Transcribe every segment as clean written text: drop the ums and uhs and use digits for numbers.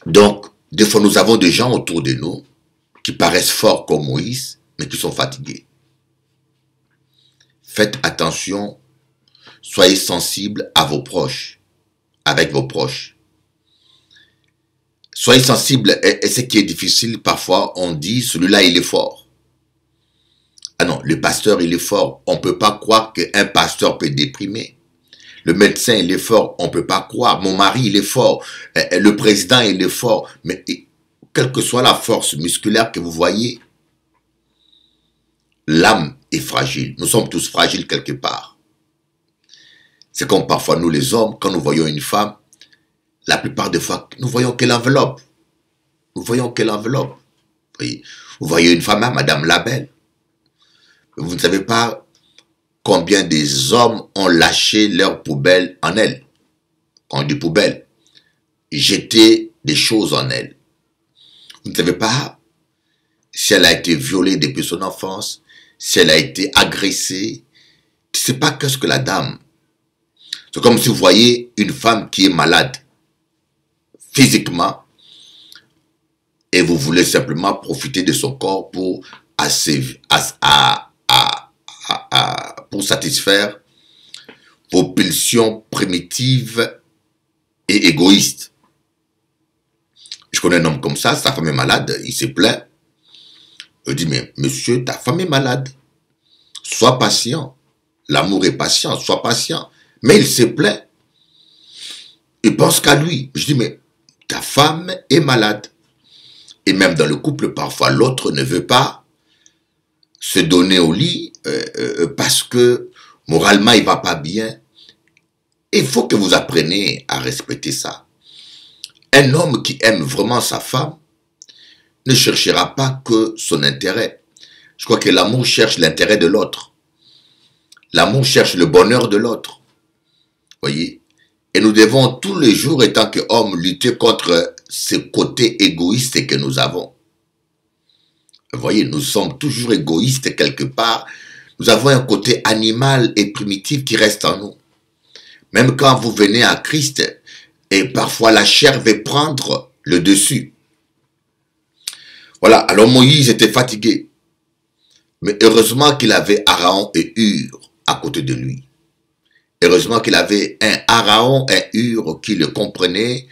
Donc, des fois, nous avons des gens autour de nous qui paraissent forts comme Moïse, mais qui sont fatigués. Faites attention, soyez sensibles à vos proches, avec vos proches. Soyez sensibles, et ce qui est difficile, parfois, on dit, celui-là, il est fort. Ah non, le pasteur, il est fort. On ne peut pas croire qu'un pasteur peut déprimer. Le médecin, il est fort. On ne peut pas croire. Mon mari, il est fort. Le président, il est fort. Mais quelle que soit la force musculaire que vous voyez, l'âme est fragile. Nous sommes tous fragiles quelque part. C'est comme parfois nous les hommes, quand nous voyons une femme, la plupart des fois, nous voyons qu'elle enveloppe. Nous voyons qu'elle enveloppe. Vous voyez une femme, hein, Madame Labelle. Vous ne savez pas combien des hommes ont lâché leur poubelle en elle. Quand on dit poubelle, jeter des choses en elle. Vous ne savez pas si elle a été violée depuis son enfance, si elle a été agressée. Tu ne sais pas qu'est-ce que la dame. C'est comme si vous voyez une femme qui est malade physiquement et vous voulez simplement profiter de son corps pour pour satisfaire vos pulsions primitives et égoïstes. Je connais un homme comme ça, sa femme est malade, il se plaint. Je dis, mais monsieur, ta femme est malade. Sois patient. L'amour est patient, sois patient. Mais il se plaint. Il pense qu'à lui. Je dis, mais ta femme est malade. Et même dans le couple, parfois, l'autre ne veut pas se donner au lit parce que moralement, il ne va pas bien. Il faut que vous appreniez à respecter ça. Un homme qui aime vraiment sa femme ne cherchera pas que son intérêt. Je crois que l'amour cherche l'intérêt de l'autre. L'amour cherche le bonheur de l'autre. Voyez? Et nous devons tous les jours, étant qu'hommes, lutter contre ce côté égoïste que nous avons. Vous voyez, nous sommes toujours égoïstes quelque part. Nous avons un côté animal et primitif qui reste en nous. Même quand vous venez à Christ, et parfois la chair va prendre le dessus. Voilà, alors Moïse était fatigué. Mais heureusement qu'il avait Aaron et Hur à côté de lui. Heureusement qu'il avait un Aaron et Hur qui le comprenaient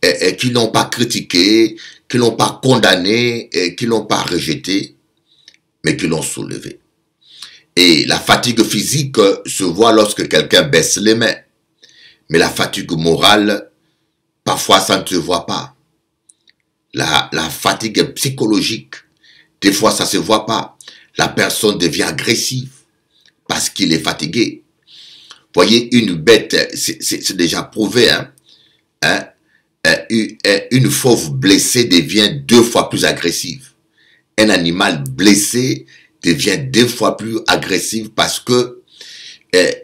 et qui n'ont pas critiqué, qui n'ont pas condamné, et qui n'ont pas rejeté, mais qui l'ont soulevé. Et la fatigue physique se voit lorsque quelqu'un baisse les mains. Mais la fatigue morale, parfois ça ne se voit pas. La fatigue psychologique, des fois ça ne se voit pas. La personne devient agressive parce qu'il est fatigué. Voyez, une bête, c'est déjà prouvé, une fauve blessée devient 2 fois plus agressive. Un animal blessé devient 2 fois plus agressif parce que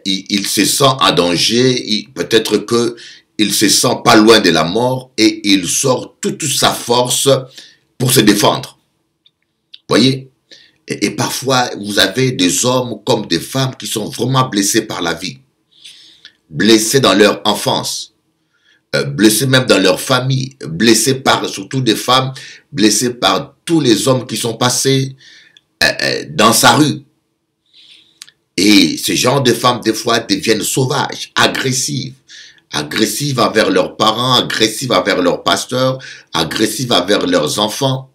il se sent en danger, peut-être que il se sent pas loin de la mort et il sort toute sa force pour se défendre. Voyez? Et parfois, vous avez des hommes comme des femmes qui sont vraiment blessés par la vie. Blessés dans leur enfance. Blessés même dans leur famille. Blessés par, surtout des femmes, blessés par tous les hommes qui sont passés dans sa rue. Et ce genre de femmes, des fois, deviennent sauvages, agressives. Agressives envers leurs parents, agressives envers leurs pasteurs, agressives envers leurs enfants.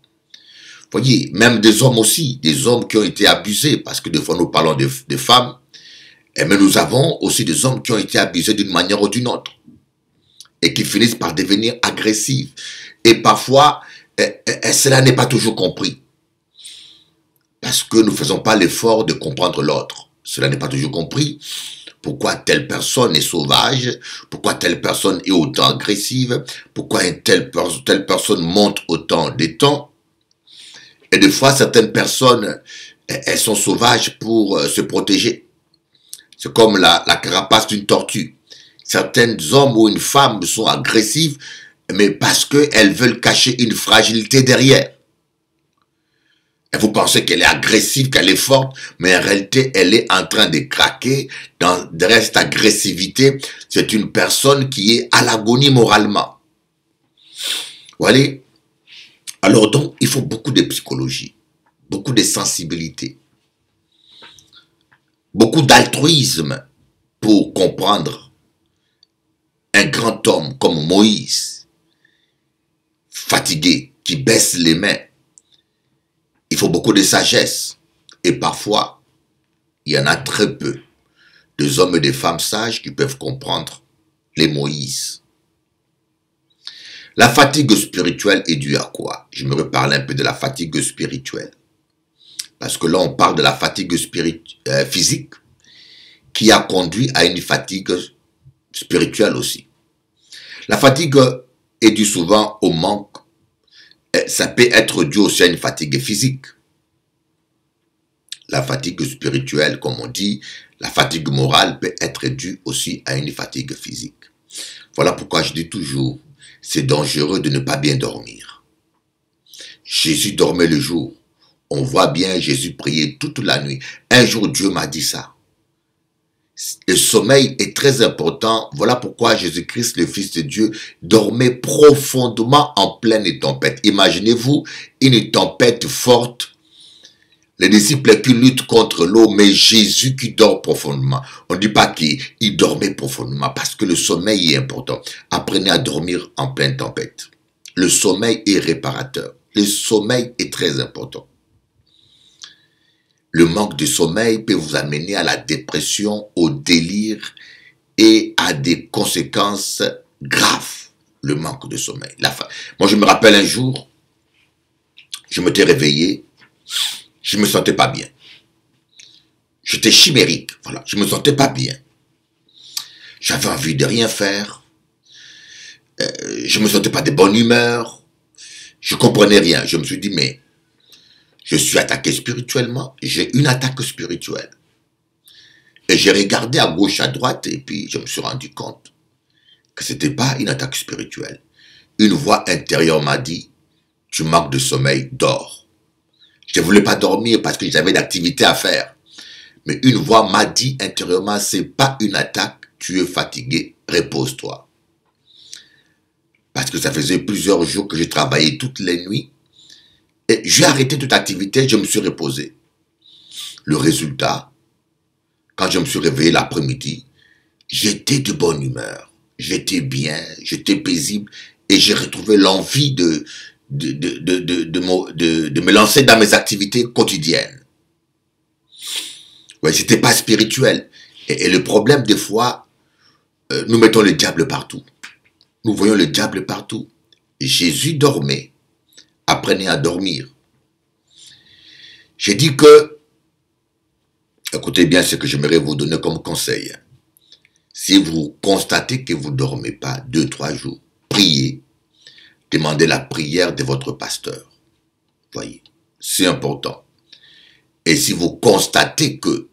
Vous voyez, même des hommes aussi, des hommes qui ont été abusés, parce que des fois nous parlons de femmes, mais nous avons aussi des hommes qui ont été abusés d'une manière ou d'une autre, et qui finissent par devenir agressifs. Et parfois, cela n'est pas toujours compris, parce que nous ne faisons pas l'effort de comprendre l'autre. Cela n'est pas toujours compris. Pourquoi telle personne est sauvage? Pourquoi telle personne est autant agressive? Pourquoi telle personne monte autant des temps? Et des fois, certaines personnes, elles sont sauvages pour se protéger. C'est comme la carapace d'une tortue. Certains hommes ou une femme sont agressifs, mais parce qu'elles veulent cacher une fragilité derrière. Et vous pensez qu'elle est agressive, qu'elle est forte, mais en réalité, elle est en train de craquer. Derrière cette agressivité, c'est une personne qui est à l'agonie moralement. Voilà. Alors donc, il faut beaucoup de psychologie, beaucoup de sensibilité, beaucoup d'altruisme pour comprendre un grand homme comme Moïse, fatigué, qui baisse les mains. Il faut beaucoup de sagesse. Et parfois, il y en a très peu des hommes et des femmes sages qui peuvent comprendre les Moïse. La fatigue spirituelle est due à quoi? Je me reparle un peu de la fatigue spirituelle. Parce que là, on parle de la fatigue physique qui a conduit à une fatigue spirituelle aussi. La fatigue est due souvent au manque. Ça peut être dû aussi à une fatigue physique. La fatigue spirituelle, comme on dit, la fatigue morale peut être due aussi à une fatigue physique. Voilà pourquoi je dis toujours, c'est dangereux de ne pas bien dormir. Jésus dormait le jour. On voit bien Jésus prier toute la nuit. Un jour, Dieu m'a dit ça. Le sommeil est très important. Voilà pourquoi Jésus-Christ, le Fils de Dieu, dormait profondément en pleine tempête. Imaginez-vous une tempête forte. Les disciples qui luttent contre l'eau, mais Jésus qui dort profondément. On ne dit pas qu'il dormait profondément parce que le sommeil est important. Apprenez à dormir en pleine tempête. Le sommeil est réparateur. Le sommeil est très important. Le manque de sommeil peut vous amener à la dépression, au délire et à des conséquences graves. Le manque de sommeil. Moi, je me rappelle un jour, je m'étais réveillé, je ne me sentais pas bien. J'étais chimérique, voilà, je ne me sentais pas bien. J'avais envie de rien faire. Je ne me sentais pas de bonne humeur. Je ne comprenais rien. Je me suis dit, mais je suis attaqué spirituellement. J'ai une attaque spirituelle. Et j'ai regardé à gauche, à droite, et puis je me suis rendu compte que ce n'était pas une attaque spirituelle. Une voix intérieure m'a dit, tu manques de sommeil, dors. Je ne voulais pas dormir parce que j'avais d'activités à faire. Mais une voix m'a dit intérieurement, ce n'est pas une attaque, tu es fatigué, repose-toi. Parce que ça faisait plusieurs jours que je travaillais toutes les nuits. Et j'ai arrêté toute activité, je me suis reposé. Le résultat, quand je me suis réveillé l'après-midi, j'étais de bonne humeur. J'étais bien, j'étais paisible et j'ai retrouvé l'envie de me lancer dans mes activités quotidiennes. Ouais, c'était pas spirituel. Et le problème, des fois, nous mettons le diable partout. Nous voyons le diable partout. Jésus dormait. Apprenez à dormir. J'ai dit que, écoutez bien ce que j'aimerais vous donner comme conseil. Si vous constatez que vous ne dormez pas 2-3 jours, priez. Demandez la prière de votre pasteur. Voyez, c'est important. Et si vous constatez que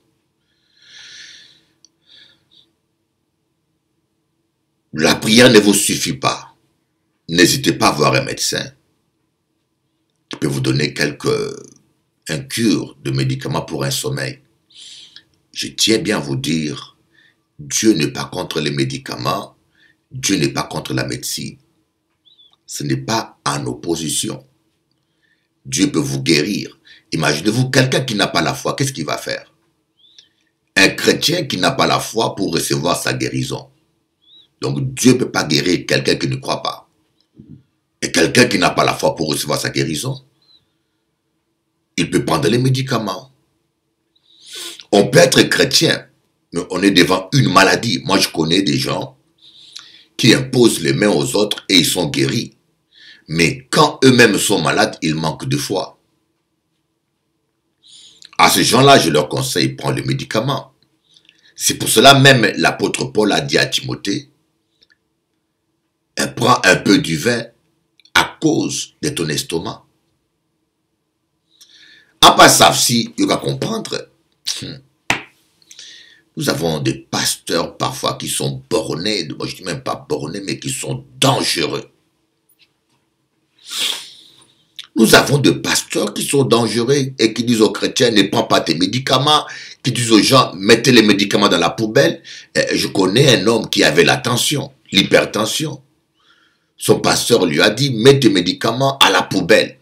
la prière ne vous suffit pas, n'hésitez pas à voir un médecin qui peut vous donner un cure de médicaments pour un sommeil. Je tiens bien à vous dire, Dieu n'est pas contre les médicaments, Dieu n'est pas contre la médecine. Ce n'est pas en opposition. Dieu peut vous guérir. Imaginez-vous quelqu'un qui n'a pas la foi, qu'est-ce qu'il va faire? Un chrétien qui n'a pas la foi pour recevoir sa guérison. Donc Dieu ne peut pas guérir quelqu'un qui ne croit pas. Et quelqu'un qui n'a pas la foi pour recevoir sa guérison, il peut prendre les médicaments. On peut être chrétien, mais on est devant une maladie. Moi, je connais des gens qui imposent les mains aux autres et ils sont guéris. Mais quand eux-mêmes sont malades, ils manquent de foi. À ces gens-là, je leur conseille, prends les médicaments. C'est pour cela même l'apôtre Paul a dit à Timothée, prends un peu du vin à cause de ton estomac. En passant, si il va comprendre, nous avons des pasteurs parfois qui sont bornés, moi je ne dis même pas bornés, mais qui sont dangereux. Nous avons des pasteurs qui sont dangereux et qui disent aux chrétiens, ne prends pas tes médicaments, qui disent aux gens, mettez les médicaments dans la poubelle. Je connais un homme qui avait la tension, l'hypertension. Son pasteur lui a dit, mets tes médicaments à la poubelle.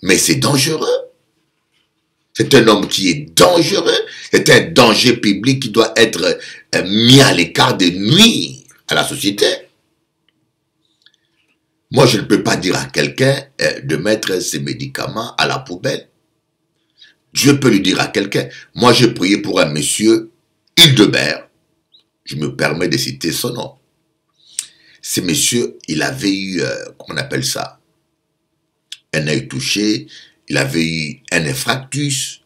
Mais c'est dangereux. C'est un homme qui est dangereux. C'est un danger public qui doit être mis à l'écart de nuire à la société. Moi, je ne peux pas dire à quelqu'un de mettre ses médicaments à la poubelle. Dieu peut lui dire à quelqu'un. Moi, j'ai prié pour un monsieur, Hildebert. Je me permets de citer son nom. Ce monsieur, il avait eu, comment on appelle ça, un œil touché, il avait eu un infarctus,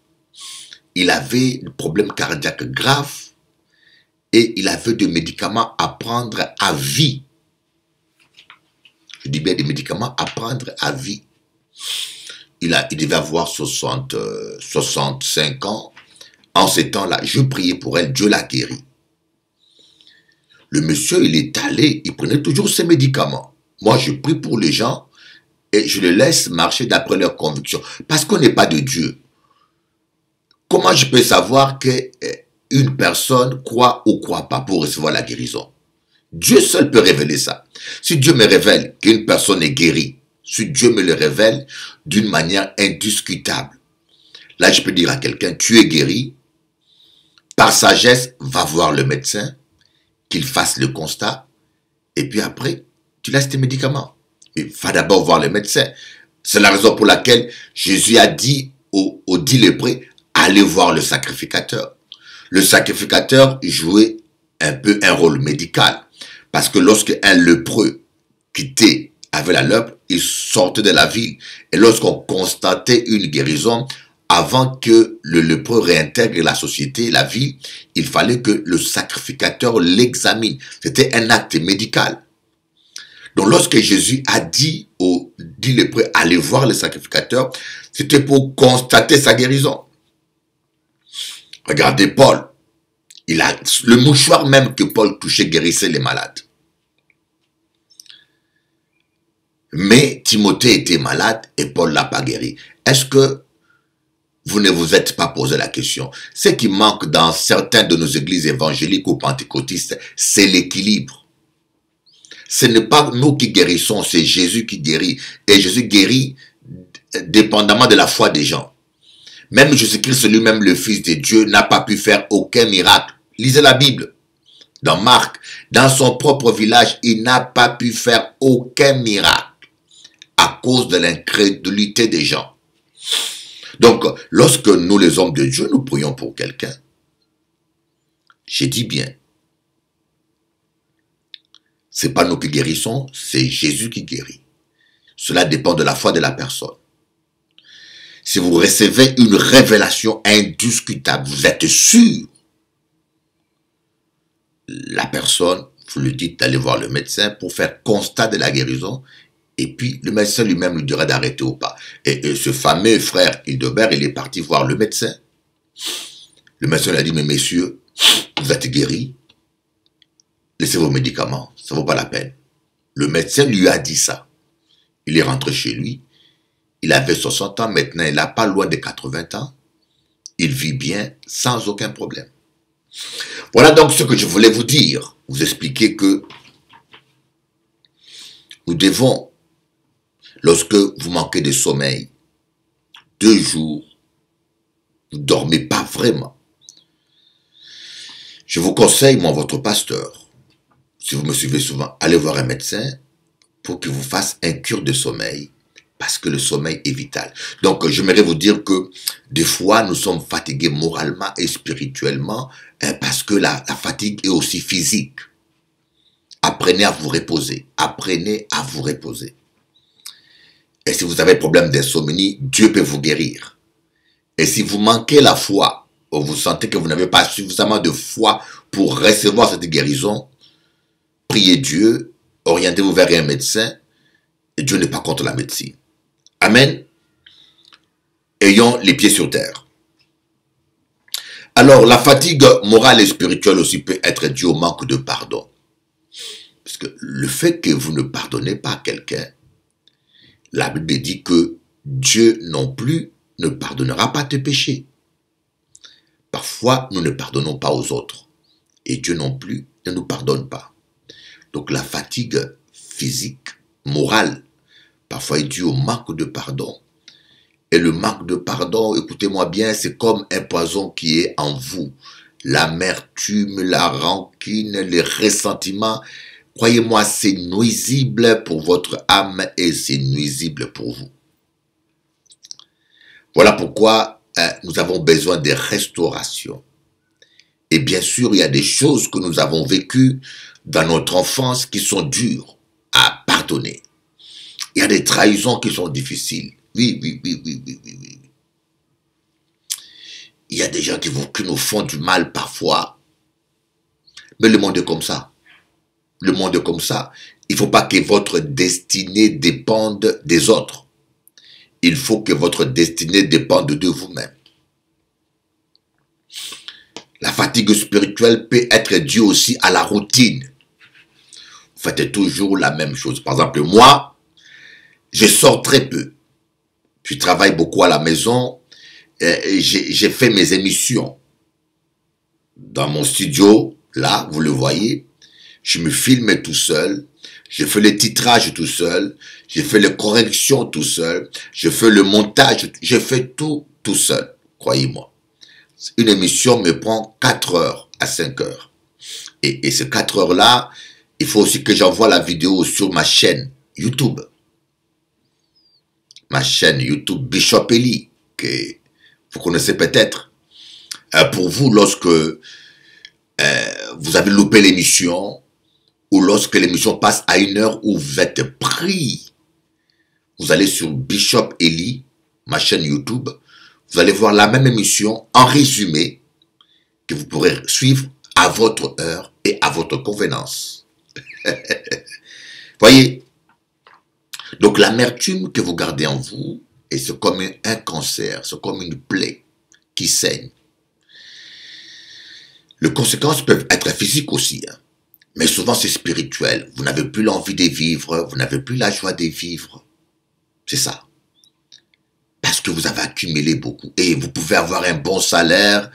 il avait des problèmes cardiaques graves et il avait des médicaments à prendre à vie. Je dis bien des médicaments à prendre à vie. Il devait avoir 65 ans. En ces temps-là, je priais pour elle, Dieu l'a guéri. Le monsieur, il est allé, il prenait toujours ses médicaments. Moi, je prie pour les gens et je les laisse marcher d'après leurs convictions. Parce qu'on n'est pas de Dieu. Comment je peux savoir qu'une personne croit ou croit pas pour recevoir la guérison? Dieu seul peut révéler ça. Si Dieu me révèle qu'une personne est guérie, si Dieu me le révèle d'une manière indiscutable, là je peux dire à quelqu'un, tu es guéri, par sagesse, va voir le médecin, qu'il fasse le constat, et puis après, tu laisses tes médicaments. Mais va d'abord voir le médecin. C'est la raison pour laquelle Jésus a dit aux 10 lépreux, allez voir le sacrificateur. Le sacrificateur jouait un peu un rôle médical. Parce que lorsque un lépreux quittait avec la lèpre, il sortait de la ville. Et lorsqu'on constatait une guérison, avant que le lépreux réintègre la société, la ville, il fallait que le sacrificateur l'examine. C'était un acte médical. Donc lorsque Jésus a dit aux 10 lépreux, allez voir le sacrificateur, c'était pour constater sa guérison. Regardez Paul. Il a le mouchoir même que Paul touchait guérissait les malades. Mais Timothée était malade et Paul ne l'a pas guéri. Est-ce que vous ne vous êtes pas posé la question? Ce qui manque dans certaines de nos églises évangéliques ou pentecôtistes, c'est l'équilibre. Ce n'est pas nous qui guérissons, c'est Jésus qui guérit. Et Jésus guérit dépendamment de la foi des gens. Même Jésus-Christ lui-même, le Fils de Dieu, n'a pas pu faire aucun miracle. Lisez la Bible. Dans Marc, dans son propre village, il n'a pas pu faire aucun miracle à cause de l'incrédulité des gens. Donc, lorsque nous, les hommes de Dieu, nous prions pour quelqu'un, j'ai dit bien, c'est pas nous qui guérissons, c'est Jésus qui guérit. Cela dépend de la foi de la personne. Si vous recevez une révélation indiscutable, vous êtes sûr, la personne, vous lui dites d'aller voir le médecin pour faire constat de la guérison, et puis le médecin lui-même lui dira d'arrêter ou pas. Et ce fameux frère Hildebert, il est parti voir le médecin. Le médecin lui a dit, mais messieurs, vous êtes guéris, laissez vos médicaments, ça ne vaut pas la peine. Le médecin lui a dit ça. Il est rentré chez lui. Il avait 60 ans, maintenant il n'a pas loin de 80 ans. Il vit bien, sans aucun problème. Voilà donc ce que je voulais vous dire. Vous expliquer que nous devons, lorsque vous manquez de sommeil, 2 jours, vous ne dormez pas vraiment. Je vous conseille, moi, votre pasteur, si vous me suivez souvent, allez voir un médecin pour qu'il vous fasse un cure de sommeil, parce que le sommeil est vital. Donc, j'aimerais vous dire que des fois, nous sommes fatigués moralement et spirituellement, parce que la fatigue est aussi physique. Apprenez à vous reposer. Apprenez à vous reposer. Et si vous avez un problème d'insomnie, Dieu peut vous guérir. Et si vous manquez la foi, ou vous sentez que vous n'avez pas suffisamment de foi pour recevoir cette guérison, priez Dieu, orientez-vous vers un médecin, et Dieu n'est pas contre la médecine. Amen. Ayons les pieds sur terre. Alors, la fatigue morale et spirituelle aussi peut être due au manque de pardon. Parce que le fait que vous ne pardonnez pas à quelqu'un, la Bible dit que Dieu non plus ne pardonnera pas tes péchés. Parfois, nous ne pardonnons pas aux autres. Et Dieu non plus ne nous pardonne pas. Donc la fatigue physique, moral, parfois est dû au manque de pardon. Et le manque de pardon, écoutez-moi bien, c'est comme un poison qui est en vous. L'amertume, la rancune, les ressentiments, croyez-moi, c'est nuisible pour votre âme et c'est nuisible pour vous. Voilà pourquoi nous avons besoin de restauration. Et bien sûr, il y a des choses que nous avons vécues dans notre enfance qui sont dures à pardonner. Il y a des trahisons qui sont difficiles. Oui. Il y a des gens qui nous font du mal parfois. Mais le monde est comme ça. Le monde est comme ça. Il ne faut pas que votre destinée dépende des autres. Il faut que votre destinée dépende de vous-même. La fatigue spirituelle peut être due aussi à la routine. Vous faites toujours la même chose. Par exemple, moi, je sors très peu. Je travaille beaucoup à la maison. J'ai fait mes émissions dans mon studio. Là, vous le voyez. Je me filme tout seul. Je fais le titrage tout seul. Je fais les corrections tout seul. Je fais le montage. Je fais tout seul. Croyez-moi. Une émission me prend 4 heures à 5 heures. Et ces 4 heures-là, il faut aussi que j'envoie la vidéo sur ma chaîne YouTube. Ma chaîne YouTube Bishop Eli, que vous connaissez peut-être. Pour vous, lorsque vous avez loupé l'émission, ou lorsque l'émission passe à 1 heure où vous êtes pris, vous allez sur Bishop Eli, ma chaîne YouTube, vous allez voir la même émission en résumé que vous pourrez suivre à votre heure et à votre convenance. Voyez, donc l'amertume que vous gardez en vous, et c'est comme un cancer, c'est comme une plaie qui saigne. Les conséquences peuvent être physiques aussi, hein, mais souvent c'est spirituel. Vous n'avez plus l'envie de vivre, vous n'avez plus la joie de vivre. C'est ça. Parce que vous avez accumulé beaucoup. Et vous pouvez avoir un bon salaire,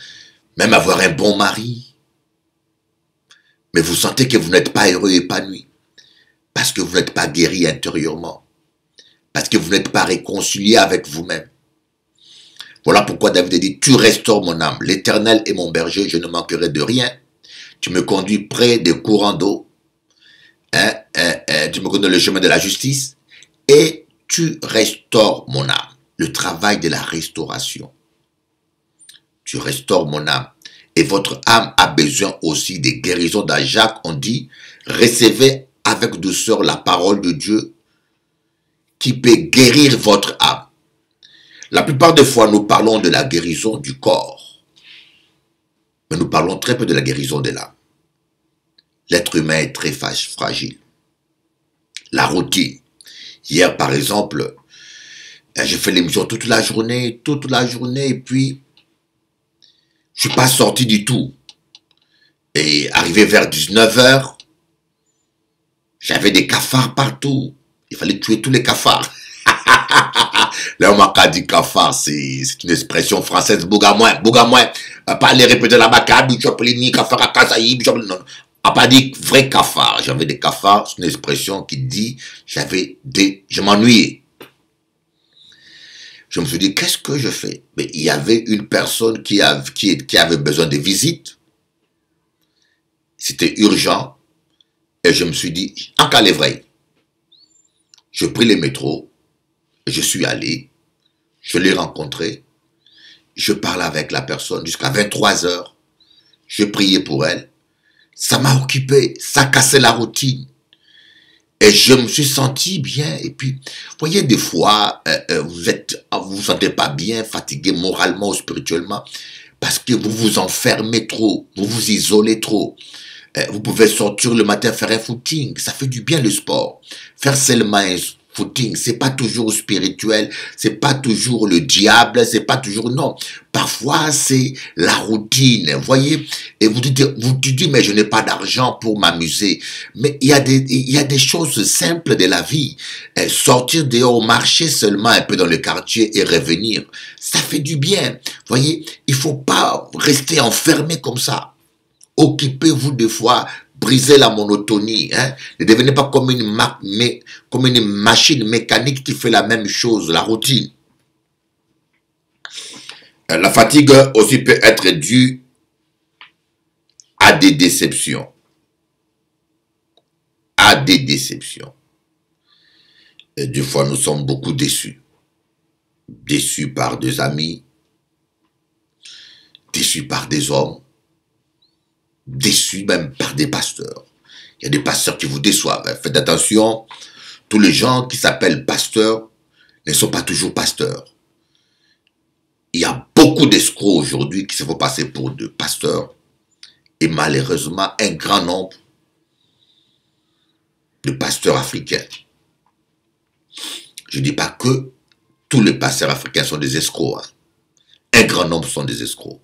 même avoir un bon mari. Mais vous sentez que vous n'êtes pas heureux et épanoui. Parce que vous n'êtes pas guéri intérieurement. Parce que vous n'êtes pas réconcilié avec vous-même. Voilà pourquoi David a dit, tu restaures mon âme. L'Éternel est mon berger, je ne manquerai de rien. Tu me conduis près des courants d'eau. Tu me conduis dans le chemin de la justice. Et tu restaures mon âme. Le travail de la restauration. Tu restaures mon âme. Et votre âme a besoin aussi des guérisons. Dans Jacques, on dit, recevez avec douceur la parole de Dieu qui peut guérir votre âme. La plupart des fois, nous parlons de la guérison du corps. Mais nous parlons très peu de la guérison de l'âme. L'être humain est très fragile. La routine. Hier, par exemple, j'ai fait l'émission toute la journée, et puis je ne suis pas sorti du tout. Et arrivé vers 19 h, j'avais des cafards partout. Il fallait tuer tous les cafards. Là, on m'a dit cafard, c'est une expression française, bougamoin. Pas les répéter la macabre, cafard à Kasaï, non. A pas dit vrai cafard. J'avais des cafards, c'est une expression qui dit, je m'ennuyais. Je me suis dit, qu'est-ce que je fais? Mais il y avait une personne qui avait besoin de visite. C'était urgent. Et je me suis dit, en cas vrai. Je pris le métro. Je suis allé. Je l'ai rencontré. Je parlais avec la personne jusqu'à 23 h. Je priais pour elle. Ça m'a occupé. Ça cassait la routine. Et je me suis senti bien. Et puis, vous voyez, des fois, vous sentez pas bien, fatigué moralement ou spirituellement, parce que vous vous enfermez trop, vous vous isolez trop. Vous pouvez sortir le matin, faire un footing. Ça fait du bien le sport. Faire seulement un footing, c'est pas toujours spirituel, c'est pas toujours le diable, c'est pas toujours, non. Parfois, c'est la routine, voyez. Et vous dites, mais je n'ai pas d'argent pour m'amuser. Mais il y a des choses simples de la vie. Sortir dehors, marcher seulement un peu dans le quartier et revenir, ça fait du bien. Voyez, il faut pas rester enfermé comme ça. Occupez-vous des fois brisez la monotonie. Hein. Ne devenez pas comme comme une machine mécanique qui fait la même chose, la routine. La fatigue aussi peut être due à des déceptions. À des déceptions. Et des fois, nous sommes beaucoup déçus. Déçus par des amis, déçus par des hommes, déçus même par des pasteurs. Il y a des pasteurs qui vous déçoivent. Faites attention, tous les gens qui s'appellent pasteurs ne sont pas toujours pasteurs. Il y a beaucoup d'escrocs aujourd'hui qui se font passer pour des pasteurs et malheureusement un grand nombre de pasteurs africains. Je ne dis pas que tous les pasteurs africains sont des escrocs. Hein. Un grand nombre sont des escrocs.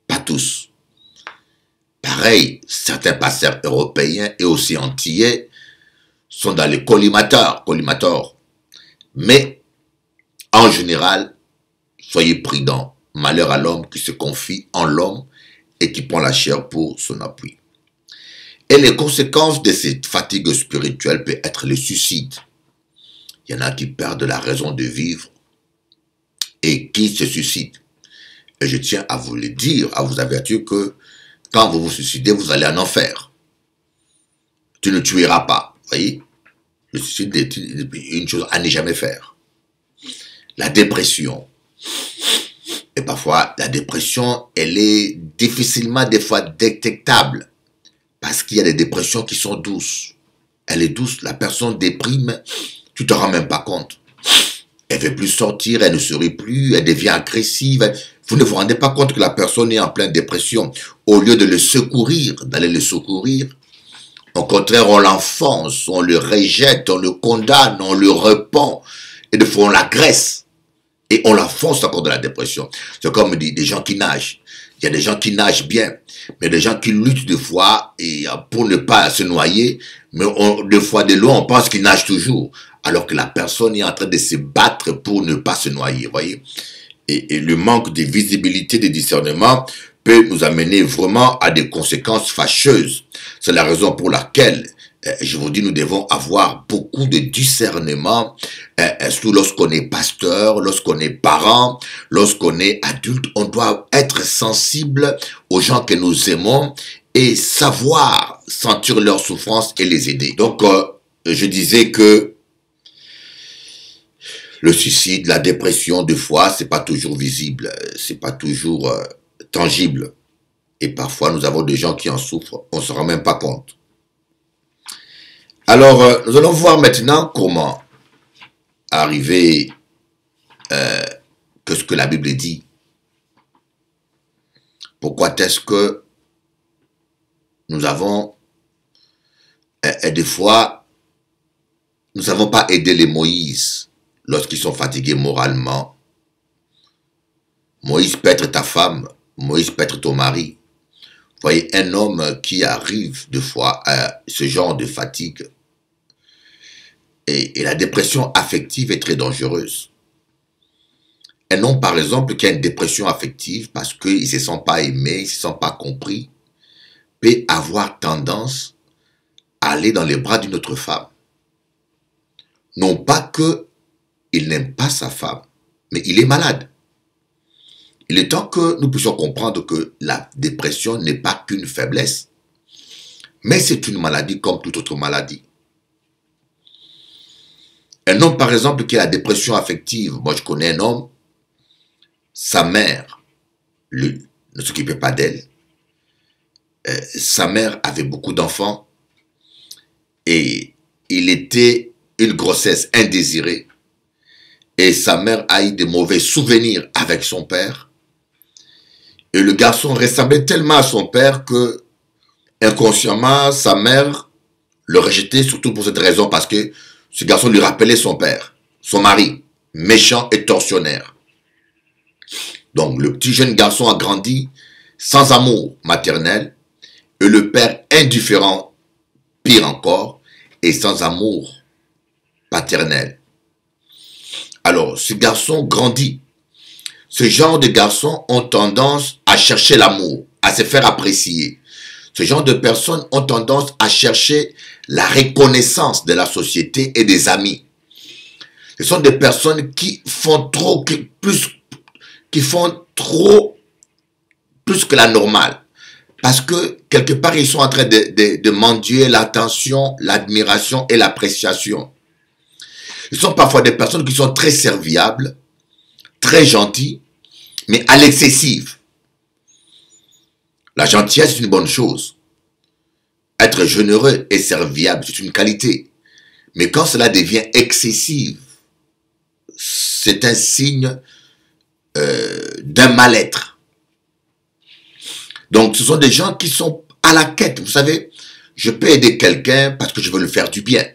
Pas tous. Pareil, certains pasteurs européens et aussi antillais sont dans les collimateurs. Mais, en général, soyez prudents. Malheur à l'homme qui se confie en l'homme et qui prend la chair pour son appui. Et les conséquences de cette fatigue spirituelle peuvent être le suicide. Il y en a qui perdent la raison de vivre et qui se suicident. Et je tiens à vous le dire, à vous avertir que quand vous vous suicidez, vous allez en enfer. Tu ne tueras pas. Vous voyez? Le suicide est une chose à ne jamais faire. La dépression. Et parfois, la dépression, elle est difficilement des fois détectable. Parce qu'il y a des dépressions qui sont douces. Elle est douce. La personne déprime, tu ne te rends même pas compte. Elle ne veut plus sortir, elle ne sourit plus, elle devient agressive. Vous ne vous rendez pas compte que la personne est en pleine dépression. Au lieu de le secourir, d'aller le secourir, au contraire, on l'enfonce, on le rejette, on le condamne, on le repent. Et des fois, on l'agresse. Et on l'enfonce encore dans la dépression. C'est comme des gens qui nagent. Il y a des gens qui nagent bien, mais des gens qui luttent des fois et pour ne pas se noyer, mais des fois de loin, on pense qu'ils nagent toujours, alors que la personne est en train de se battre pour ne pas se noyer, voyez. Et le manque de visibilité, de discernement peut nous amener vraiment à des conséquences fâcheuses. C'est la raison pour laquelle, je vous dis, nous devons avoir beaucoup de discernement, surtout lorsqu'on est pasteur, lorsqu'on est parent, lorsqu'on est adulte. On doit être sensible aux gens que nous aimons et savoir sentir leur souffrance et les aider. Donc, je disais que le suicide, la dépression, des fois, c'est pas toujours visible, c'est pas toujours tangible. Et parfois, nous avons des gens qui en souffrent, on ne se rend même pas compte. Alors, nous allons voir maintenant comment arriver que ce que la Bible dit. Pourquoi est-ce que nous avons, des fois, nous n'avons pas aidé les Moïse lorsqu'ils sont fatigués moralement. Moïse peut être ta femme, Moïse peut être ton mari. Vous voyez, un homme qui arrive des fois à ce genre de fatigue, et la dépression affective est très dangereuse. Un homme, par exemple, qui a une dépression affective parce qu'il ne se sent pas aimé, il ne se sent pas compris, peut avoir tendance à aller dans les bras d'une autre femme. Non pas qu'il n'aime pas sa femme, mais il est malade. Il est temps que nous puissions comprendre que la dépression n'est pas qu'une faiblesse, mais c'est une maladie comme toute autre maladie. Un homme, par exemple, qui a la dépression affective, moi je connais un homme, sa mère ne s'occupait pas d'elle. Sa mère avait beaucoup d'enfants et il était une grossesse indésirée. Et sa mère a eu de mauvais souvenirs avec son père. Et le garçon ressemblait tellement à son père que, inconsciemment, sa mère le rejetait, surtout pour cette raison, parce que ce garçon lui rappelait son père, son mari, méchant et tortionnaire. Donc, le petit jeune garçon a grandi sans amour maternel, et le père indifférent, pire encore, et sans amour paternel. Alors, ce garçon grandit. Ce genre de garçons ont tendance à chercher l'amour, à se faire apprécier. Ce genre de personnes ont tendance à chercher la reconnaissance de la société et des amis. Ce sont des personnes qui font plus que la normale. Parce que quelque part, ils sont en train de mendier l'attention, l'admiration et l'appréciation. Ils sont parfois des personnes qui sont très serviables, très gentilles, mais à l'excessive. La gentillesse est une bonne chose. Être généreux et serviable, c'est une qualité. Mais quand cela devient excessif, c'est un signe d'un mal-être. Donc, ce sont des gens qui sont à la quête. Vous savez, je peux aider quelqu'un parce que je veux le faire du bien.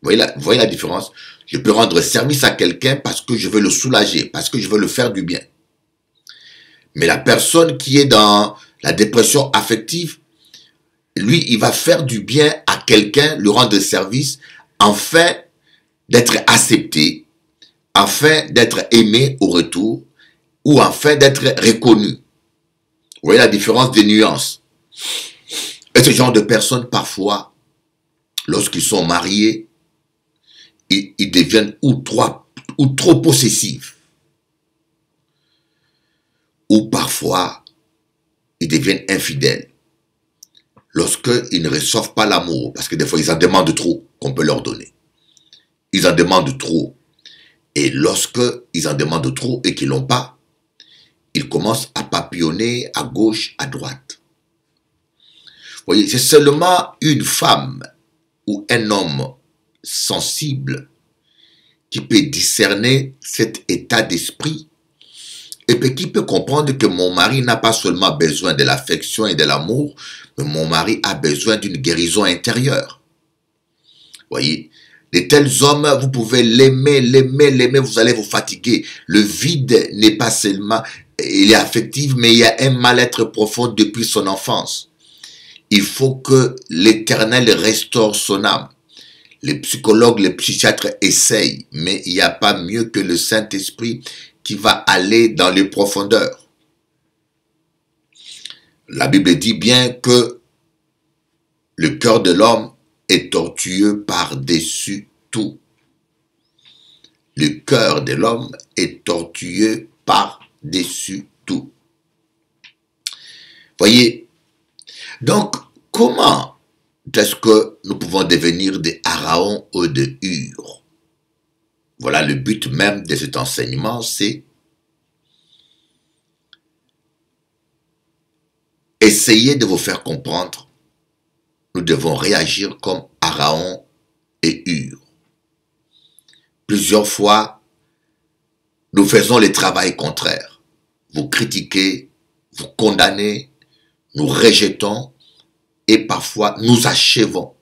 Vous voyez la différence? Je peux rendre service à quelqu'un parce que je veux le soulager, parce que je veux le faire du bien. Mais la personne qui est dans la dépression affective, lui, il va faire du bien à quelqu'un, lui rendre service, afin d'être accepté, afin d'être aimé au retour, ou afin d'être reconnu. Vous voyez la différence des nuances. Et ce genre de personnes, parfois, lorsqu'ils sont mariés, ils deviennent ou trop possessifs. Ou parfois, ils deviennent infidèles. Lorsqu'ils ne reçoivent pas l'amour, parce que des fois, ils en demandent trop qu'on peut leur donner. Ils en demandent trop. Et lorsqu'ils en demandent trop et qu'ils ne l'ont pas, ils commencent à papillonner à gauche, à droite. Vous voyez, c'est seulement une femme ou un homme sensible qui peut discerner cet état d'esprit et puis qui peut comprendre que mon mari n'a pas seulement besoin de l'affection et de l'amour, mais mon mari a besoin d'une guérison intérieure. Vous voyez, de tels hommes, vous pouvez l'aimer, vous allez vous fatiguer. Le vide n'est pas seulement, il est affectif, mais il y a un mal-être profond depuis son enfance. Il faut que l'Éternel restaure son âme. Les psychologues, les psychiatres essayent, mais il n'y a pas mieux que le Saint-Esprit qui va aller dans les profondeurs. La Bible dit bien que le cœur de l'homme est tortueux par-dessus tout. Le cœur de l'homme est tortueux par-dessus tout. Voyez, donc comment est-ce que nous pouvons devenir des Araon ou de Hur? Voilà le but même de cet enseignement, c'est essayer de vous faire comprendre. Nous devons réagir comme Araon et Hur. Plusieurs fois, nous faisons le travail contraire. Vous critiquez, vous condamnez, nous rejetons et parfois nous achevons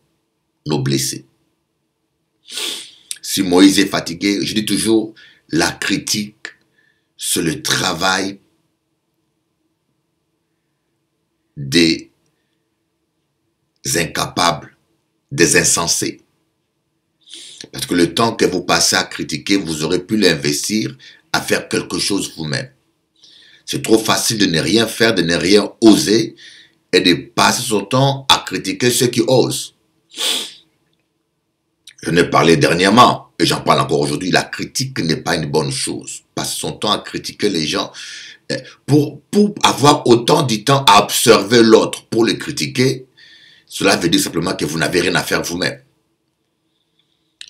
nos blessés. Si Moïse est fatigué, je dis toujours, la critique, c'est le travail des incapables, des insensés. Parce que le temps que vous passez à critiquer, vous aurez pu l'investir à faire quelque chose vous-même. C'est trop facile de ne rien faire, de ne rien oser et de passer son temps à critiquer ceux qui osent. Je n'ai parlé dernièrement, et j'en parle encore aujourd'hui, la critique n'est pas une bonne chose. Passer son temps à critiquer les gens, pour avoir autant du temps à observer l'autre, pour le critiquer, cela veut dire simplement que vous n'avez rien à faire vous-même.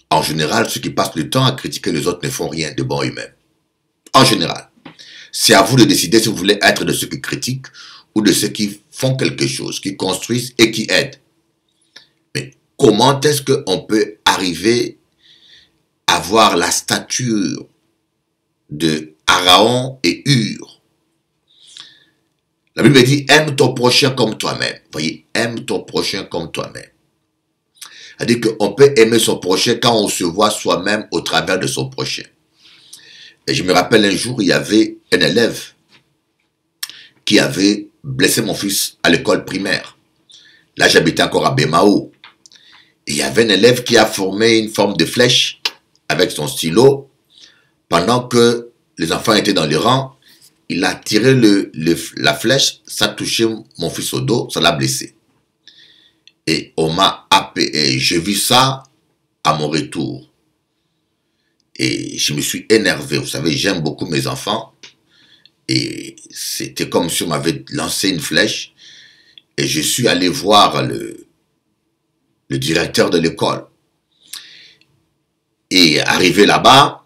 En général, ceux qui passent le temps à critiquer les autres ne font rien de bon eux-mêmes. En général, c'est à vous de décider si vous voulez être de ceux qui critiquent ou de ceux qui font quelque chose, qui construisent et qui aident. Mais comment est-ce qu'on peut arriver à avoir la stature de Araon et Hur? La Bible dit, aime ton prochain comme toi-même. Vous voyez, aime ton prochain comme toi-même. C'est-à-dire qu'on peut aimer son prochain quand on se voit soi-même au travers de son prochain. Et je me rappelle un jour, il y avait un élève qui avait blessé mon fils à l'école primaire. Là, j'habitais encore à Bémao. Il y avait un élève qui a formé une forme de flèche avec son stylo pendant que les enfants étaient dans les rangs. il a tiré la flèche, ça a touché mon fils au dos, ça l'a blessé. Et on m'a appelé, et j'ai vu ça à mon retour. Et je me suis énervé. Vous savez, j'aime beaucoup mes enfants. Et c'était comme si on m'avait lancé une flèche. Et je suis allé voir le directeur de l'école. Et arrivé là-bas,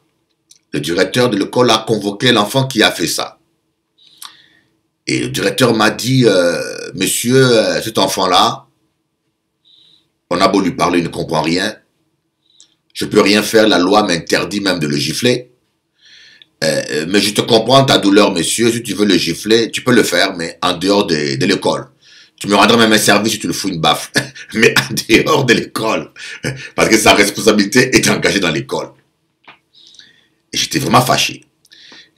le directeur de l'école a convoqué l'enfant qui a fait ça. Et le directeur m'a dit, monsieur, cet enfant-là, on a beau lui parler, il ne comprend rien. Je ne peux rien faire, la loi m'interdit même de le gifler. Mais je te comprends ta douleur, monsieur. Si tu veux le gifler, tu peux le faire, mais en dehors de l'école. Tu me rendras même un service si tu le fous une baffe. Mais en dehors de l'école. Parce que sa responsabilité est engagée dans l'école. Et j'étais vraiment fâché.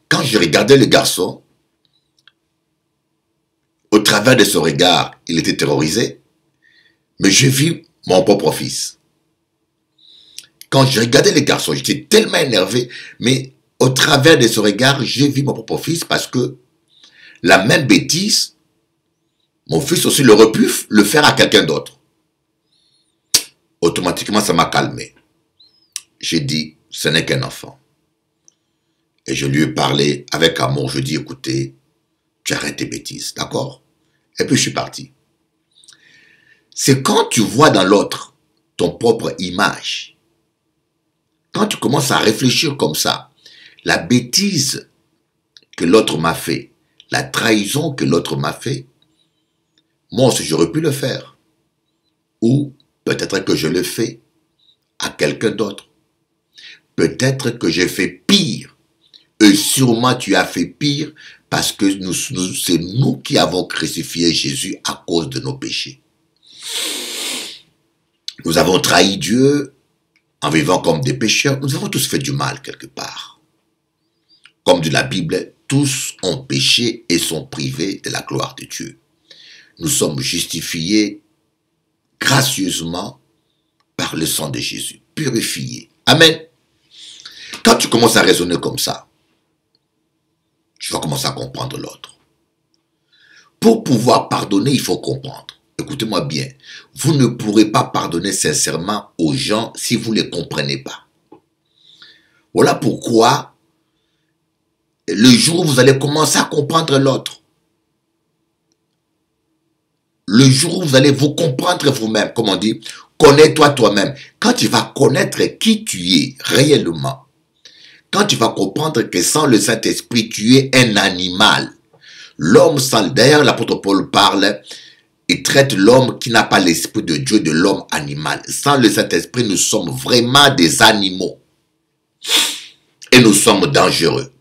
Quand je regardais le garçon, au travers de son regard, il était terrorisé. Mais je vis mon propre fils. Quand je regardais le garçon, j'étais tellement énervé. Mais au travers de son regard, j'ai vu mon propre fils parce que la même bêtise, mon fils aussi aurait pu le faire à quelqu'un d'autre. Automatiquement, ça m'a calmé. J'ai dit, ce n'est qu'un enfant. Et je lui ai parlé avec amour. Je dis, écoutez, tu arrêtes tes bêtises, d'accord? Et puis je suis parti. C'est quand tu vois dans l'autre ton propre image, quand tu commences à réfléchir comme ça, la bêtise que l'autre m'a fait, la trahison que l'autre m'a fait, moi aussi j'aurais pu le faire. Ou peut-être que je le fais à quelqu'un d'autre. Peut-être que j'ai fait pire. Et sûrement tu as fait pire parce que c'est nous qui avons crucifié Jésus à cause de nos péchés. Nous avons trahi Dieu en vivant comme des pécheurs. Nous avons tous fait du mal quelque part. Comme dit la Bible, tous ont péché et sont privés de la gloire de Dieu. Nous sommes justifiés gracieusement par le sang de Jésus, purifiés. Amen. Quand tu commences à raisonner comme ça, tu vas commencer à comprendre l'autre. Pour pouvoir pardonner, il faut comprendre. Écoutez-moi bien, vous ne pourrez pas pardonner sincèrement aux gens si vous ne les comprenez pas. Voilà pourquoi, le jour où vous allez commencer à comprendre l'autre, le jour où vous allez vous comprendre vous-même, comme on dit, connais-toi toi-même. Quand tu vas connaître qui tu es réellement, quand tu vas comprendre que sans le Saint-Esprit, tu es un animal. L'homme sans, d'ailleurs l'apôtre Paul parle et traite l'homme qui n'a pas l'esprit de Dieu de l'homme animal. Sans le Saint-Esprit, nous sommes vraiment des animaux. Et nous sommes dangereux.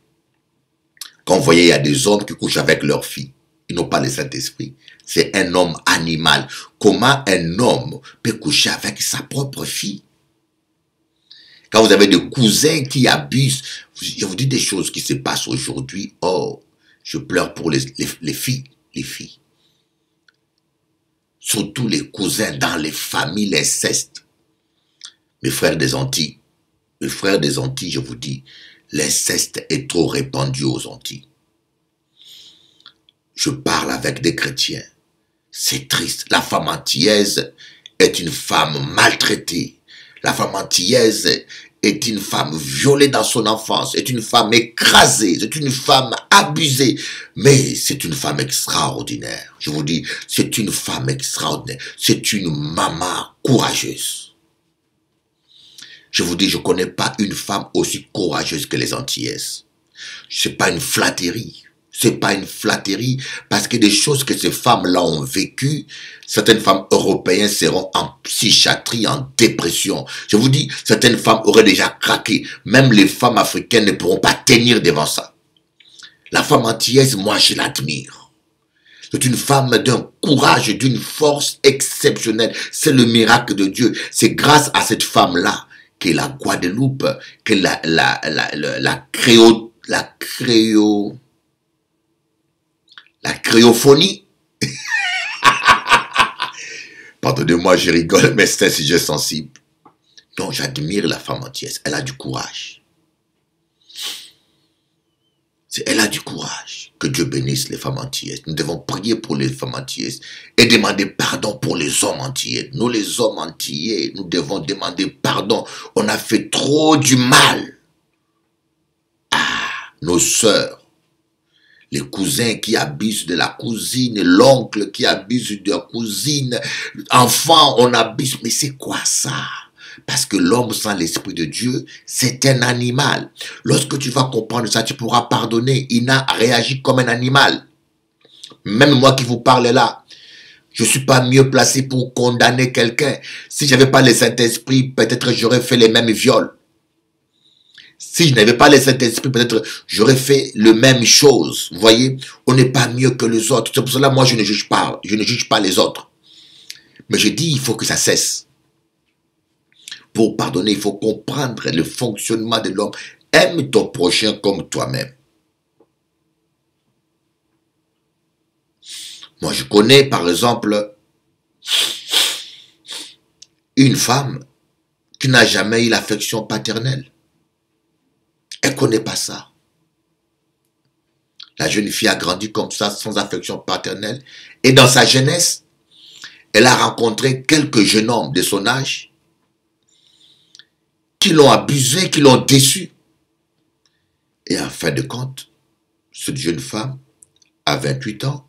Quand vous voyez, il y a des hommes qui couchent avec leurs filles. Ils n'ont pas le Saint-Esprit. C'est un homme animal. Comment un homme peut coucher avec sa propre fille? Quand vous avez des cousins qui abusent, je vous dis des choses qui se passent aujourd'hui. Oh, je pleure pour les filles. Les filles. Surtout les cousins dans les familles, l'inceste. Mes frères des Antilles, je vous dis, l'inceste est trop répandu aux Antilles. Je parle avec des chrétiens. C'est triste. La femme antillaise est une femme maltraitée. La femme antillaise est une femme violée dans son enfance, est une femme écrasée, c'est une femme abusée. Mais c'est une femme extraordinaire. Je vous dis, c'est une femme extraordinaire. C'est une maman courageuse. Je vous dis, je ne connais pas une femme aussi courageuse que les Antillaises. Ce n'est pas une flatterie. C'est pas une flatterie, parce que des choses que ces femmes-là ont vécues, certaines femmes européennes seront en psychiatrie, en dépression. Je vous dis, certaines femmes auraient déjà craqué. Même les femmes africaines ne pourront pas tenir devant ça. La femme antillaise, moi, je l'admire. C'est une femme d'un courage, d'une force exceptionnelle. C'est le miracle de Dieu. C'est grâce à cette femme-là que la Guadeloupe, que la créophonie. Pardonnez-moi, je rigole, mais c'est un sujet sensible. Donc, j'admire la femme antillaise. Elle a du courage. Elle a du courage. Que Dieu bénisse les femmes antillaises. Nous devons prier pour les femmes antillaises et demander pardon pour les hommes antillais. Nous, les hommes antillais, nous devons demander pardon. On a fait trop du mal à nos sœurs. Les cousins qui abusent de la cousine, l'oncle qui abuse de la cousine, enfant, on abuse. Mais c'est quoi ça? Parce que l'homme sans l'esprit de Dieu, c'est un animal. Lorsque tu vas comprendre ça, tu pourras pardonner. Il n'a réagi comme un animal. Même moi qui vous parle là, je ne suis pas mieux placé pour condamner quelqu'un. Si je n'avais pas le Saint-Esprit, peut-être j'aurais fait les mêmes viols. Si je n'avais pas le Saint-Esprit, peut-être j'aurais fait le même chose. Vous voyez, on n'est pas mieux que les autres. C'est pour cela, moi, je ne juge pas. Je ne juge pas les autres. Mais je dis, il faut que ça cesse. Pour pardonner, il faut comprendre le fonctionnement de l'homme. Aime ton prochain comme toi-même. Moi, je connais, par exemple, une femme qui n'a jamais eu l'affection paternelle. Elle ne connaît pas ça. La jeune fille a grandi comme ça, sans affection paternelle. Et dans sa jeunesse, elle a rencontré quelques jeunes hommes de son âge qui l'ont abusé, qui l'ont déçu. Et en fin de compte, cette jeune femme, à 28 ans,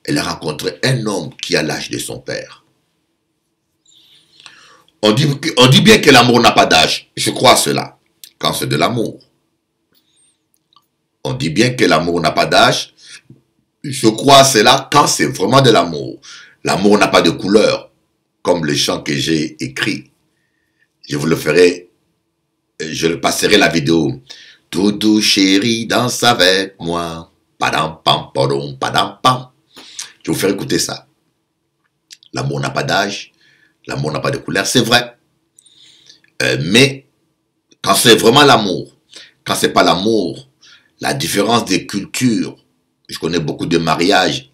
elle a rencontré un homme qui a l'âge de son père. On dit bien que l'amour n'a pas d'âge. Je crois à cela, quand c'est de l'amour. On dit bien que l'amour n'a pas d'âge. Je crois à cela quand c'est vraiment de l'amour. L'amour n'a pas de couleur, comme le chant que j'ai écrit. Je vous le ferai, je le passerai la vidéo. Toutou chéri, danse avec moi. Padam pam, padam, padam pam. Je vous ferai écouter ça. L'amour n'a pas d'âge, l'amour n'a pas de couleur, c'est vrai. Mais quand c'est vraiment l'amour, quand c'est pas l'amour, la différence des cultures, je connais beaucoup de mariages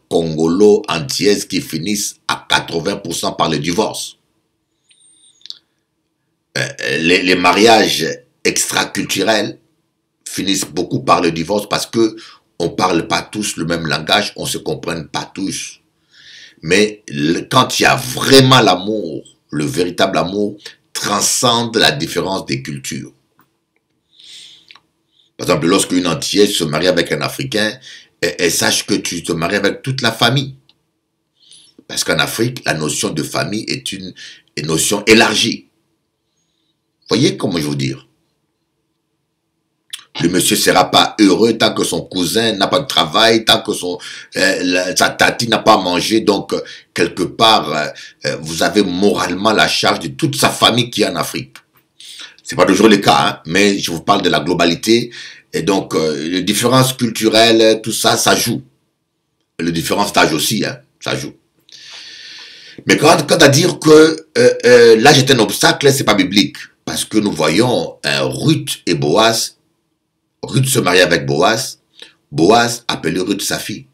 congolo-antillaises qui finissent à 80% par le divorce. Les mariages extraculturels finissent beaucoup par le divorce parce que on ne parle pas tous le même langage, on ne se comprenne pas tous. Mais quand il y a vraiment l'amour, le véritable amour transcende la différence des cultures. Par exemple, lorsqu'une Antillaise se marie avec un Africain, elle sache que tu te maries avec toute la famille. Parce qu'en Afrique, la notion de famille est une notion élargie. Voyez comment je veux dire. Le monsieur ne sera pas heureux tant que son cousin n'a pas de travail, tant que sa tati n'a pas mangé. Donc, quelque part, vous avez moralement la charge de toute sa famille qui est en Afrique. Ce n'est pas toujours le cas, hein, mais je vous parle de la globalité. Et donc, les différences culturelles, tout ça, ça joue. Les différences d'âge aussi, hein, ça joue. Mais quant à dire que l'âge est un obstacle, c'est pas biblique. Parce que nous voyons Ruth et Boaz. Ruth se marie avec Boaz. Boaz appelait Ruth sa fille.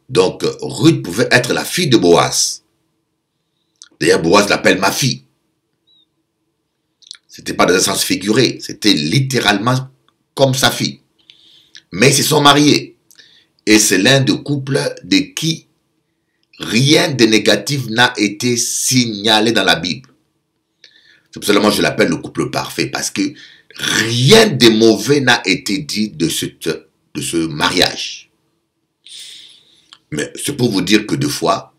Donc, Ruth pouvait être la fille de Boaz. D'ailleurs, Boaz l'appelle ma fille. C'était pas dans un sens figuré. C'était littéralement comme sa fille. Mais ils se sont mariés. Et c'est l'un des couples de qui rien de négatif n'a été signalé dans la Bible. C'est pour cela que je l'appelle le couple parfait. Parce que rien de mauvais n'a été dit de ce mariage. Mais c'est pour vous dire que deux fois,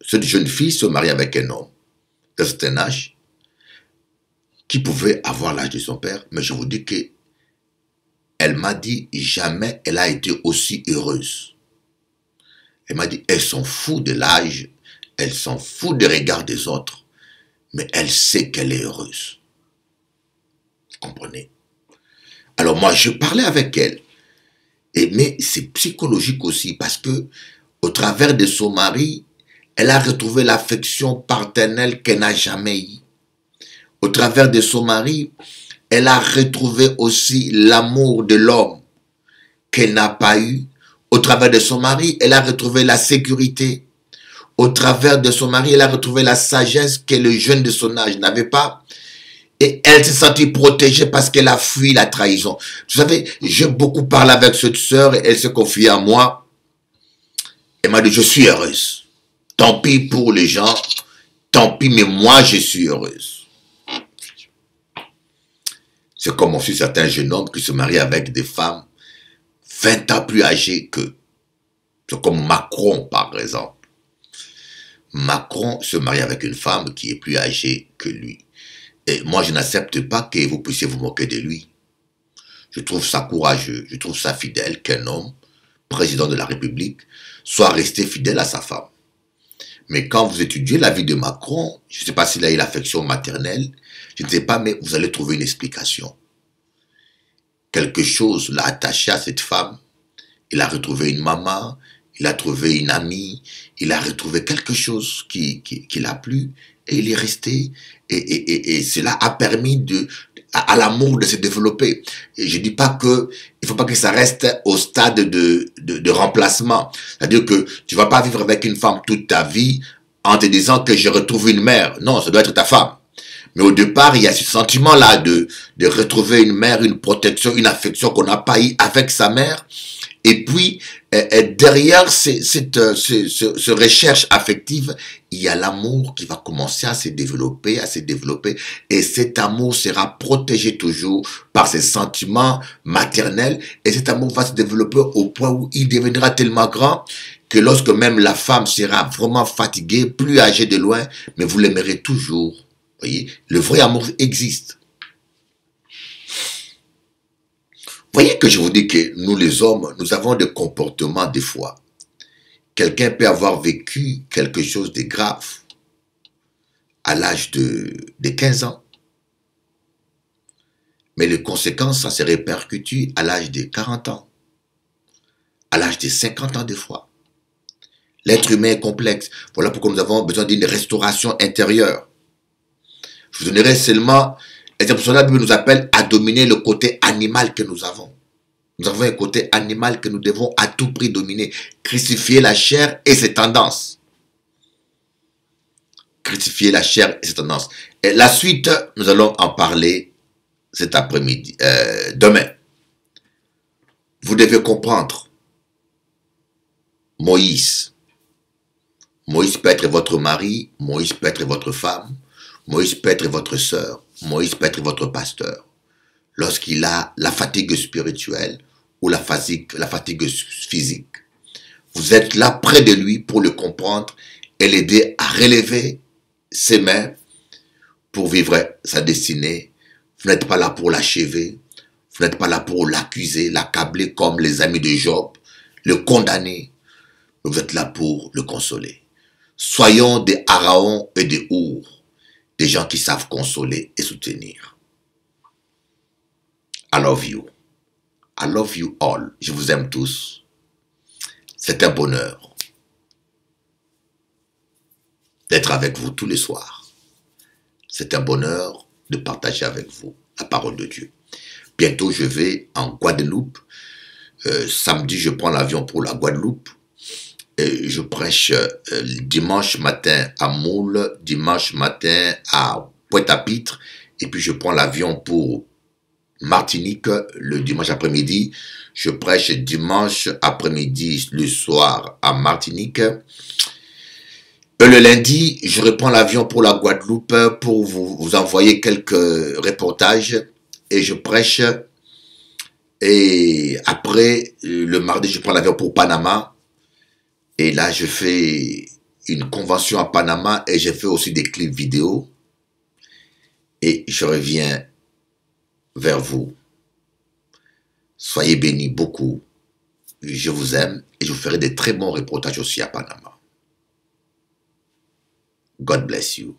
cette jeune fille se marie avec un homme d'un certain âge qui pouvait avoir l'âge de son père. Mais je vous dis que elle m'a dit jamais elle a été aussi heureuse. Elle m'a dit elle s'en fout de l'âge, elle s'en fout des regards des autres, mais elle sait qu'elle est heureuse. Vous comprenez? Alors moi, je parlais avec elle. Mais c'est psychologique aussi parce que au travers de son mari, elle a retrouvé l'affection paternelle qu'elle n'a jamais eue. Au travers de son mari, elle a retrouvé aussi l'amour de l'homme qu'elle n'a pas eu. Au travers de son mari, elle a retrouvé la sécurité. Au travers de son mari, elle a retrouvé la sagesse que le jeune de son âge n'avait pas. Et elle s'est sentie protégée parce qu'elle a fui la trahison. Vous savez, j'ai beaucoup parlé avec cette sœur et elle s'est confiée à moi. Elle m'a dit, je suis heureuse. Tant pis pour les gens, tant pis, mais moi, je suis heureuse. C'est comme aussi certains jeunes hommes qui se marient avec des femmes 20 ans plus âgées qu'eux. C'est comme Macron, par exemple. Macron se marie avec une femme qui est plus âgée que lui. Et moi, je n'accepte pas que vous puissiez vous moquer de lui. Je trouve ça courageux, je trouve ça fidèle qu'un homme, président de la République, soit resté fidèle à sa femme. Mais quand vous étudiez la vie de Macron, je ne sais pas s'il a eu l'affection maternelle, je ne sais pas, mais vous allez trouver une explication. Quelque chose l'a attaché à cette femme. Il a retrouvé une maman, il a trouvé une amie, il a retrouvé quelque chose qui l'a plu et il est resté. Et cela a permis à l'amour de se développer. Et je ne dis pas que il ne faut pas que ça reste au stade de remplacement. C'est-à-dire que tu ne vas pas vivre avec une femme toute ta vie en te disant que je retrouve une mère. Non, ça doit être ta femme. Mais au départ, il y a ce sentiment-là de retrouver une mère, une protection, une affection qu'on n'a pas eu avec sa mère. Et puis, derrière cette recherche affective, il y a l'amour qui va commencer à se développer, et cet amour sera protégé toujours par ses sentiments maternels, et cet amour va se développer au point où il deviendra tellement grand que lorsque même la femme sera vraiment fatiguée, plus âgée de loin, mais vous l'aimerez toujours. Vous voyez, le vrai amour existe. Voyez que je vous dis que nous les hommes, nous avons des comportements des fois. Quelqu'un peut avoir vécu quelque chose de grave à l'âge de 15 ans. Mais les conséquences, ça se répercute à l'âge de 40 ans. À l'âge de 50 ans des fois. L'être humain est complexe. Voilà pourquoi nous avons besoin d'une restauration intérieure. Je vous donnerai seulement... Et c'est pour cela que la Bible nous appelle à dominer le côté animal que nous avons. Nous avons un côté animal que nous devons à tout prix dominer. Crucifier la chair et ses tendances. Crucifier la chair et ses tendances. Et la suite, nous allons en parler cet après-midi, demain. Vous devez comprendre. Moïse. Moïse peut être votre mari, Moïse peut être votre femme, Moïse peut être votre sœur, Moïse peut être votre pasteur. Lorsqu'il a la fatigue spirituelle ou la fatigue physique, vous êtes là près de lui pour le comprendre et l'aider à relever ses mains pour vivre sa destinée. Vous n'êtes pas là pour l'achever, vous n'êtes pas là pour l'accuser, l'accabler comme les amis de Job, le condamner. Vous êtes là pour le consoler. Soyons des Araon et des Our, des gens qui savent consoler et soutenir. I love you. I love you all. Je vous aime tous. C'est un bonheur d'être avec vous tous les soirs. C'est un bonheur de partager avec vous la parole de Dieu. Bientôt, je vais en Guadeloupe. Samedi, je prends l'avion pour la Guadeloupe. Et je prêche dimanche matin à Moule, dimanche matin à Pointe-à-Pitre. Et puis, je prends l'avion pour Martinique le dimanche après-midi. Je prêche dimanche après-midi, le soir à Martinique. Le lundi, je reprends l'avion pour la Guadeloupe pour vous envoyer quelques reportages. Et je prêche. Et après, le mardi, je prends l'avion pour Panama. Et là, je fais une convention à Panama et je fais aussi des clips vidéo. Et je reviens vers vous. Soyez bénis beaucoup. Je vous aime et je vous ferai des très bons reportages aussi à Panama. God bless you.